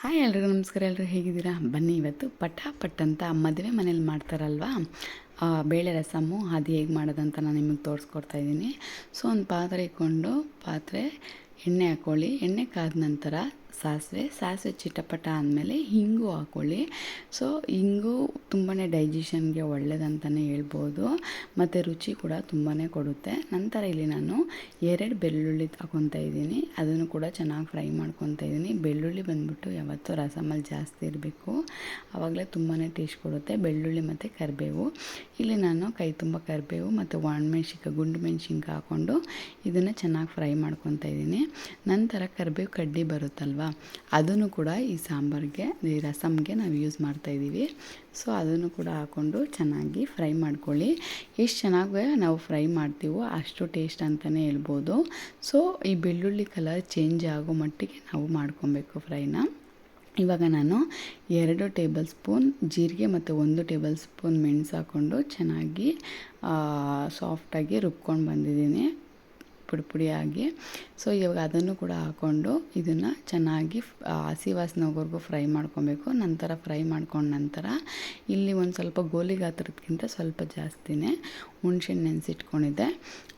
Hi ಎಲ್ರಿಗೂ ನಮಸ್ಕಾರ. ಎಲ್ಲರೂ ಹೇಗಿದ್ದೀರಾ? ಬನ್ನಿ ಇವತ್ತು ಪಟಾಪಟ್ ಅಂತ ಮದುವೆ ಮನೇಲಿ ಮಾಡ್ತಾರಲ್ವಾ ಬೇಳೆ ರಸಮ್ಮು, ಅದು ಹೇಗೆ ಮಾಡೋದಂತ ನಾನು ನಿಮಗೆ ತೋರಿಸ್ಕೊಡ್ತಾ ಇದ್ದೀನಿ. ಸೊ ಒಂದು ಪಾತ್ರೆ ಇಟ್ಕೊಂಡು ಎಣ್ಣೆ ಹಾಕ್ಕೊಳ್ಳಿ. ಎಣ್ಣೆ ಕಾದ ನಂತರ ಸಾಸಿವೆ ಚಿಟಪಟ ಆದಮೇಲೆ ಹಿಂಗು ಹಾಕ್ಕೊಳ್ಳಿ. ಸೊ ಹಿಂಗು ತುಂಬಾ ಡೈಜೆಷನ್ಗೆ ಒಳ್ಳೆಯದಂತಲೇ ಹೇಳ್ಬೋದು, ಮತ್ತು ರುಚಿ ಕೂಡ ತುಂಬಾ ಕೊಡುತ್ತೆ. ನಂತರ ಇಲ್ಲಿ ನಾನು 2 ಬೆಳ್ಳುಳ್ಳಿ ಹಾಕ್ಕೊತಾ ಇದ್ದೀನಿ. ಅದನ್ನು ಕೂಡ ಚೆನ್ನಾಗಿ ಫ್ರೈ ಮಾಡ್ಕೊತಾ ಇದ್ದೀನಿ. ಬೆಳ್ಳುಳ್ಳಿ ಬಂದುಬಿಟ್ಟು ಯಾವತ್ತೂ ರಸಮಲ್ಲಿ ಜಾಸ್ತಿ ಇರಬೇಕು, ಆವಾಗಲೇ ತುಂಬಾ ಟೇಸ್ಟ್ ಕೊಡುತ್ತೆ. ಬೆಳ್ಳುಳ್ಳಿ ಮತ್ತು ಕರಿಬೇವು, ಇಲ್ಲಿ ನಾನು ಕೈ ತುಂಬ ಕರಿಬೇವು ಮತ್ತು ಗುಂಡು ಮೆಣಸಿನ್ಕಾಯಿ ಹಾಕ್ಕೊಂಡು ಇದನ್ನು ಚೆನ್ನಾಗಿ ಫ್ರೈ ಮಾಡ್ಕೊತಾ ಇದ್ದೀನಿ. ನಂತರ ಕರಿಬೇವು ಕಡ್ಡಿ ಬರುತ್ತಲ್ವ, ಅದನ್ನು ಕೂಡ ಈ ಸಾಂಬಾರಿಗೆ, ಈ ರಸಮ್ಗೆ ನಾವು ಯೂಸ್ ಮಾಡ್ತಾಯಿದ್ದೀವಿ. ಸೊ ಅದನ್ನು ಕೂಡ ಹಾಕ್ಕೊಂಡು ಚೆನ್ನಾಗಿ ಫ್ರೈ ಮಾಡ್ಕೊಳ್ಳಿ. ಎಷ್ಟು ಚೆನ್ನಾಗಿ ನಾವು ಫ್ರೈ ಮಾಡ್ತೀವೋ ಅಷ್ಟು ಟೇಸ್ಟ್ ಅಂತಲೇ ಹೇಳ್ಬೋದು. ಸೊ ಈ ಬೆಳ್ಳುಳ್ಳಿ ಕಲರ್ ಚೇಂಜ್ ಆಗೋ ಮಟ್ಟಿಗೆ ನಾವು ಮಾಡ್ಕೊಬೇಕು ಫ್ರೈನ. ಇವಾಗ ನಾನು 2 ಟೇಬಲ್ ಸ್ಪೂನ್ ಜೀರಿಗೆ ಮತ್ತು 1 ಟೇಬಲ್ ಸ್ಪೂನ್ ಮೆಣಸು ಹಾಕ್ಕೊಂಡು ಚೆನ್ನಾಗಿ ಸಾಫ್ಟಾಗಿ ರುಬ್ಕೊಂಡು ಬಂದಿದ್ದೀನಿ, ಪುಡಿಯಾಗಿ. ಸೊ ಇವಾಗ ಅದನ್ನು ಕೂಡ ಹಾಕ್ಕೊಂಡು ಇದನ್ನು ಚೆನ್ನಾಗಿ ಹಸಿ ವಾಸನೆ ಹೋಗೋವರೆಗೂ ಫ್ರೈ ಮಾಡ್ಕೊಬೇಕು. ನಂತರ ಫ್ರೈ ಮಾಡ್ಕೊಂಡ ನಂತರ ಇಲ್ಲಿ ಒಂದು ಸ್ವಲ್ಪ ಗೋಲಿ ಗಾತ್ರಕ್ಕಿಂತ ಸ್ವಲ್ಪ ಜಾಸ್ತಿನೇ ಹುಣ್ಸೆಹಣ್ಣು ನೆನೆಸಿಟ್ಕೊಂಡಿದ್ದೆ,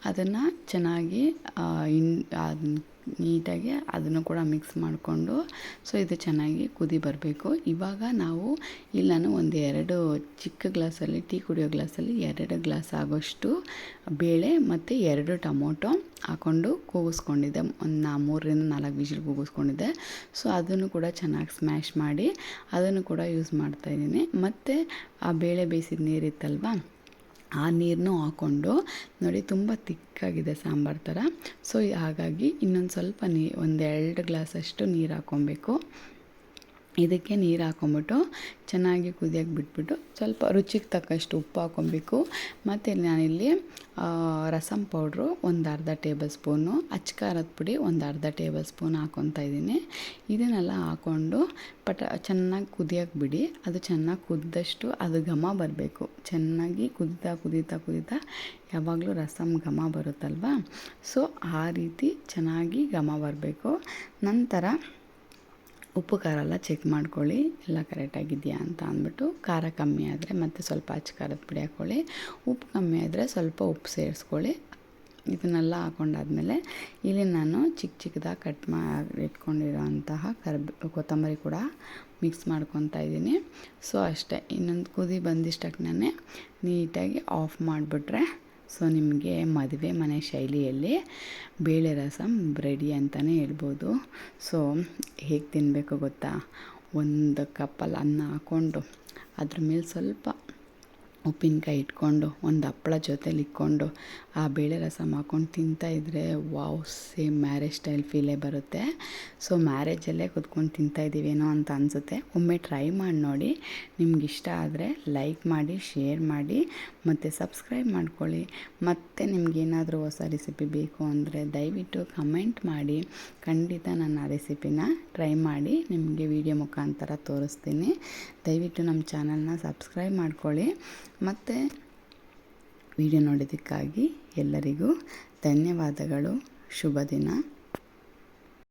ಅದನ್ನು ಚೆನ್ನಾಗಿ ನೀಟಾಗಿ ಅದನ್ನು ಕೂಡ ಮಿಕ್ಸ್ ಮಾಡಿಕೊಂಡು, ಸೊ ಇದು ಚೆನ್ನಾಗಿ ಕುದಿ ಬರಬೇಕು. ಇವಾಗ ನಾನು ಒಂದು 2 ಚಿಕ್ಕ ಗ್ಲಾಸಲ್ಲಿ, ಟೀ ಕುಡಿಯೋ ಗ್ಲಾಸಲ್ಲಿ 2 ಗ್ಲಾಸ್ ಆಗೋಷ್ಟು ಬೇಳೆ ಮತ್ತು 2 ಟೊಮೊಟೊ ಹಾಕ್ಕೊಂಡು ಕೂಗಿಸ್ಕೊಂಡಿದ್ದೆ. ಒಂದು 3ರಿಂದ 4 ವಿಷಲ್ ಕೂಗಿಸ್ಕೊಂಡಿದ್ದೆ. ಸೊ ಅದನ್ನು ಕೂಡ ಚೆನ್ನಾಗಿ ಸ್ಮ್ಯಾಶ್ ಮಾಡಿ ಅದನ್ನು ಕೂಡ ಯೂಸ್ ಮಾಡ್ತಾಯಿದ್ದೀನಿ. ಮತ್ತು ಆ ಬೇಳೆ ಬೇಯಿಸಿದ ನೀರಿತ್ತಲ್ವ, ಆ ನೀರನ್ನು ಹಾಕ್ಕೊಂಡು ನೋಡಿ, ತುಂಬ ತಿಕ್ಕಾಗಿದೆ ಸಾಂಬಾರು ಥರ. ಸೊ ಹಾಗಾಗಿ ಇನ್ನೊಂದು ಸ್ವಲ್ಪ ಒಂದು 2 ಗ್ಲಾಸಷ್ಟು ನೀರು ಹಾಕ್ಕೊಬೇಕು. ಇದಕ್ಕೆ ನೀರು ಹಾಕ್ಕೊಂಬಿಟ್ಟು ಚೆನ್ನಾಗಿ ಕುದಿಯೋಕ್ಕೆ ಬಿಟ್ಬಿಟ್ಟು ಸ್ವಲ್ಪ ರುಚಿಗೆ ತಕ್ಕಷ್ಟು ಉಪ್ಪು ಹಾಕ್ಕೊಬೇಕು. ಮತ್ತು ನಾನಿಲ್ಲಿ ರಸಮ್ ಪೌಡ್ರು ಒಂದು ಅರ್ಧ ಟೇಬಲ್ ಸ್ಪೂನು, ಅಚ್ಕಾರದ ಪುಡಿ ಒಂದು ಅರ್ಧ ಟೇಬಲ್ ಸ್ಪೂನ್ ಹಾಕ್ಕೊತಾ ಇದ್ದೀನಿ. ಇದನ್ನೆಲ್ಲ ಹಾಕ್ಕೊಂಡು ಚೆನ್ನಾಗಿ ಕುದಿಯೋಕ್ಕೆ ಬಿಡಿ. ಅದು ಚೆನ್ನಾಗಿ ಕುದ್ದಷ್ಟು ಅದು ಘಮ ಬರಬೇಕು. ಚೆನ್ನಾಗಿ ಕುದೀತಾ ಯಾವಾಗಲೂ ರಸಮ್ ಘಮ ಬರುತ್ತಲ್ವ, ಸೊ ಆ ರೀತಿ ಚೆನ್ನಾಗಿ ಘಮ ಬರಬೇಕು. ನಂತರ ಉಪ್ಪು ಖಾರ ಎಲ್ಲ ಚೆಕ್ ಮಾಡ್ಕೊಳ್ಳಿ, ಎಲ್ಲ ಕರೆಕ್ಟಾಗಿದೆಯಾ ಅಂತ ಅಂದ್ಬಿಟ್ಟು. ಖಾರ ಕಮ್ಮಿ ಆದರೆ ಮತ್ತು ಸ್ವಲ್ಪ ಖಾರದ ಪುಡಿ ಹಾಕ್ಕೊಳ್ಳಿ, ಉಪ್ಪು ಕಮ್ಮಿ ಆದರೆ ಸ್ವಲ್ಪ ಉಪ್ಪು ಸೇರಿಸ್ಕೊಳ್ಳಿ. ಇದನ್ನೆಲ್ಲ ಹಾಕ್ಕೊಂಡಾದ್ಮೇಲೆ ಇಲ್ಲಿ ನಾನು ಚಿಕ್ಕದಾಗಿ ಕಟ್ ಮಾಡಿ ಇಟ್ಕೊಂಡಿರೋ ಅಂತಹ ಕೊತ್ತಂಬರಿ ಕೂಡ ಮಿಕ್ಸ್ ಮಾಡ್ಕೊತಾ ಇದ್ದೀನಿ. ಸೊ ಅಷ್ಟೇ, ಇನ್ನೊಂದು ಕುದಿ ಬಂದಿಷ್ಟಕ್ಕೆ ನೀಟಾಗಿ ಆಫ್ ಮಾಡಿಬಿಟ್ರೆ ಸೊ ನಿಮಗೆ ಮದುವೆ ಮನೆ ಶೈಲಿಯಲ್ಲಿ ಬೇಳೆ ರಸಮ್ ರೆಡಿ ಅಂತಲೇ ಹೇಳ್ಬೋದು. ಸೊ ಹೇಗೆ ತಿನ್ನಬೇಕು ಗೊತ್ತಾ? ಒಂದು ಕಪ್ಪಲ್ಲಿ ಅನ್ನ ಹಾಕ್ಕೊಂಡು ಅದ್ರ ಮೇಲೆ ಸ್ವಲ್ಪ ಉಪ್ಪಿನಕಾಯಿ ಇಟ್ಕೊಂಡು ಒಂದು ಹಪ್ಪಳ ಜೊತೇಲಿ ಇಟ್ಕೊಂಡು ಆ ಬೇಳೆ ರಸಮ್ ಹಾಕ್ಕೊಂಡು ತಿಂತಾಯಿದ್ರೆ ವಾವ್, ಸೇಮ್ ಮ್ಯಾರೇಜ್ ಸ್ಟೈಲ್ ಫೀಲೇ ಬರುತ್ತೆ. ಸೊ ಮ್ಯಾರೇಜಲ್ಲೇ ಕೂತ್ಕೊಂಡು ತಿಂತಾಯಿದ್ದೀವೇನೋ ಅಂತ ಅನಿಸುತ್ತೆ. ಒಮ್ಮೆ ಟ್ರೈ ಮಾಡಿ ನೋಡಿ. ನಿಮ್ಗೆ ಇಷ್ಟ ಆದರೆ ಲೈಕ್ ಮಾಡಿ, ಶೇರ್ ಮಾಡಿ ಮತ್ತು ಸಬ್ಸ್ಕ್ರೈಬ್ ಮಾಡ್ಕೊಳ್ಳಿ. ಮತ್ತು ನಿಮಗೇನಾದರೂ ಹೊಸ ರೆಸಿಪಿ ಬೇಕು ಅಂದರೆ ದಯವಿಟ್ಟು ಕಮೆಂಟ್ ಮಾಡಿ. ಖಂಡಿತ ನಾನು ಆ ರೆಸಿಪಿನ ಟ್ರೈ ಮಾಡಿ ನಿಮಗೆ ವಿಡಿಯೋ ಮುಖಾಂತರ ತೋರಿಸ್ತೀನಿ. ದಯವಿಟ್ಟು ನಮ್ಮ ಚಾನಲ್ನ ಸಬ್ಸ್ಕ್ರೈಬ್ ಮಾಡ್ಕೊಳ್ಳಿ. ಮತ್ತು ವಿಡಿಯೋ ನೋಡೋದಕ್ಕಾಗಿ ಎಲ್ಲರಿಗೂ ಧನ್ಯವಾದಗಳು. ಶುಭ ದಿನ.